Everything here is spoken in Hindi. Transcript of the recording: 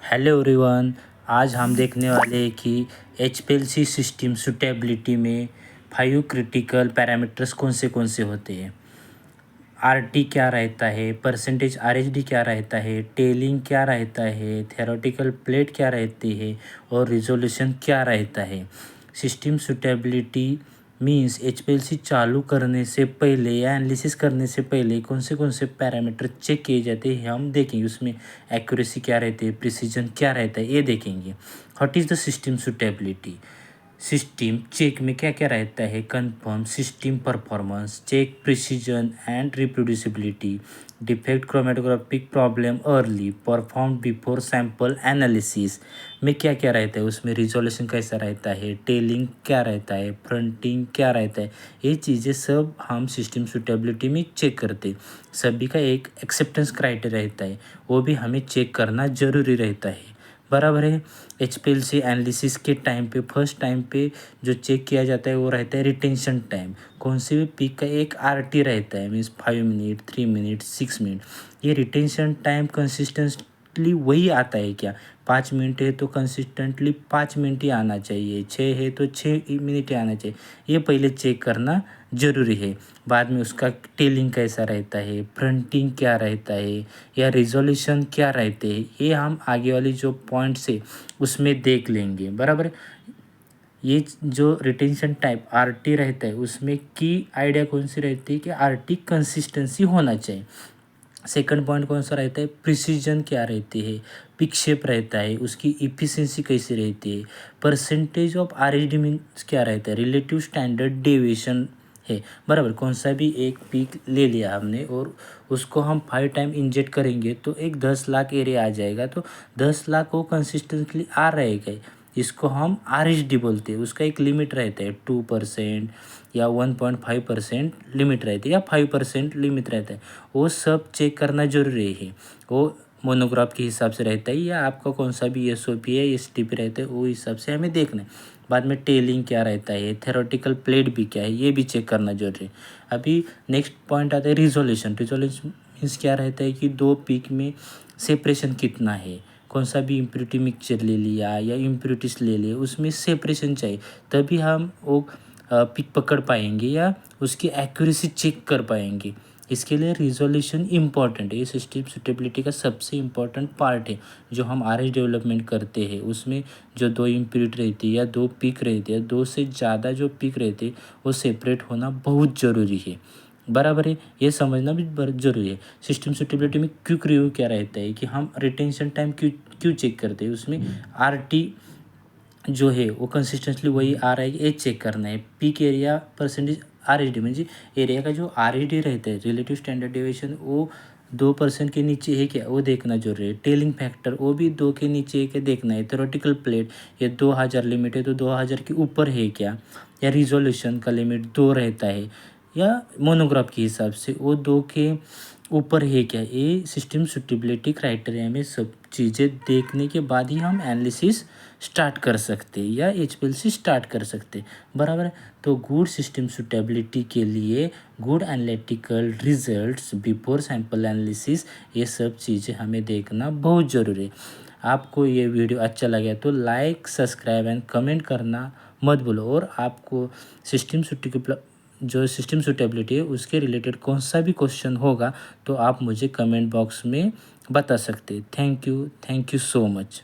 Hello everyone. आज हम देखने वाले हैं कि एचपीएलसी सिस्टम सूटेबिलिटी में 5 क्रिटिकल पैरामीटर्स कौन से होते हैं। आरटी क्या रहता है, परसेंटेज आरएचडी क्या रहता है, टेलिंग क्या रहता है, थ्योरेटिकल प्लेट क्या रहती है और रिजोल्यूशन क्या रहता है। सिस्टम सूटेबिलिटी मीन्स एचपीएलसी चालू करने से पहले या एनालिसिस करने से पहले कौन से पैरामीटर चेक किए जाते हैं हम देखेंगे। उसमें एक्यूरेसी क्या रहती है, प्रिसीजन क्या रहता है, ये देखेंगे। What is the system suitability. System check में क्या क्या रहता है, confirm system performance, check precision and reproducibility, defect chromatographic problem early, perform before sample analysis में क्या क्या रहता है। उसमें रिजोल्यूशन कैसा रहता है, टेलिंग क्या रहता है, फ्रंटिंग क्या रहता है। ये चीज़ें सब हम सिस्टम सूटेबिलिटी में चेक करते हैं। सभी का एक एक्सेप्टेंस क्राइटेरिया रहता है, वो भी हमें चेक करना ज़रूरी रहता है। बराबर है। एचपीएलसी एनालिसिस के टाइम पे फर्स्ट टाइम पे जो चेक किया जाता है वो रहता है रिटेंशन टाइम। कौन से भी पिक का एक आरटी रहता है, मीन्स 5 मिनट, 3 मिनट, 6 मिनट। ये रिटेंशन टाइम कंसिस्टेंटली वही आता है क्या, 5 मिनट है तो कंसिस्टेंटली 5 मिनट ही आना चाहिए, 6 है तो 6 मिनट ही आना चाहिए। ये पहले चेक करना ज़रूरी है। बाद में उसका टेलिंग कैसा रहता है, फ्रंटिंग क्या रहता है या रिजोल्यूशन क्या रहते हैं, ये हम आगे वाली जो पॉइंट्स है उसमें देख लेंगे। बराबर। ये जो रिटेंशन टाइप आरटी रहता है उसमें की आइडिया कौन सी रहती है कि आरटी कंसिस्टेंसी होना चाहिए। सेकंड पॉइंट कौन सा रहता है, प्रिसीजन क्या रहती है, पिक शेप रहता है, उसकी इफिशिएंसी कैसी रहती है, परसेंटेज ऑफ आरएचडी मीन्स क्या रहता है, रिलेटिव स्टैंडर्ड डेविएशन है। बराबर। कौन सा भी एक पीक ले लिया हमने और उसको हम 5 टाइम इंजेक्ट करेंगे तो एक 10 लाख एरिया आ जाएगा, तो 10 लाख वो कंसिस्टेंटली आ रहेगा। इसको हम आरएचडी बोलते हैं। उसका एक लिमिट रहता है 2% या 1.5% लिमिट रहती है या 5% लिमिट रहता है। वो सब चेक करना जरूरी है। वो मोनोग्राफ के हिसाब से रहता है या आपका कौन सा भी एसओपी है, एसटीपी रहता है, वो हिसाब से हमें देखना है। बाद में टेलिंग क्या रहता है, थ्योरेटिकल प्लेट भी क्या है, ये भी चेक करना जरूरी है। अभी नेक्स्ट पॉइंट आता है रिजोल्यूशन। रिजोल्यूशन मीन्स क्या रहता है कि दो पीक में सेपरेशन कितना है। कौन सा भी इम्प्योरिटी मिक्सचर ले लिया या इम्प्योरिटीज ले लिए, उसमें सेपरेशन चाहिए, तभी हम वो पिक पकड़ पाएंगे या उसकी एक्यूरेसी चेक कर पाएंगे। इसके लिए रिजोल्यूशन इम्पॉर्टेंट है। ये सिस्टम सूटेबिलिटी का सबसे इम्पॉर्टेंट पार्ट है जो हम आरएच डेवलपमेंट करते हैं। उसमें जो दो इम्प्योरिटी रहती है या दो पिक रहती है, दो से ज़्यादा जो पिक रहते हैं वो सेपरेट होना बहुत ज़रूरी है। बराबर है। ये समझना भी बहुत ज़रूरी है। सिस्टम सूटेबिलिटी में क्विक रिव्यू क्या रहता है कि हम रिटेंशन टाइम क्यों क्यों चेक करते हैं। उसमें आरटी जो है वो कंसिस्टेंटली वही आ रहा है कि ये चेक करना है। पीक एरिया परसेंटेज आरएचडी म्हणजे एरिया का जो आरएचडी रहता है, रिलेटिव स्टैंडर्ड डेविएशन, वो 2% के नीचे है क्या, वो देखना जरूरी है। टेलिंग फैक्टर वो भी 2 के नीचे है क्या देखना है। थ्योरेटिकल प्लेट ये 2000 लिमिट है तो 2000 के ऊपर है क्या, या रिजोल्यूशन का लिमिट 2 रहता है या मोनोग्राफ के हिसाब से वो 2 के ऊपर है क्या। ये सिस्टम सूटेबिलिटी क्राइटेरिया में सब चीज़ें देखने के बाद ही हम एनालिसिस स्टार्ट कर सकते हैं या एचपीएलसी स्टार्ट कर सकते हैं। बराबर है। तो गुड सिस्टम सूटेबिलिटी के लिए good analytical results before sample analysis, ये सब चीज़ें हमें देखना बहुत ज़रूरी है। आपको ये वीडियो अच्छा लगे तो लाइक, सब्सक्राइब एंड कमेंट करना मत भूलो। और आपको सिस्टम सूटेबिलिटी है उसके रिलेटेड कौन सा भी क्वेश्चन होगा तो आप मुझे कमेंट बॉक्स में बता सकते हैं। Thank you so much.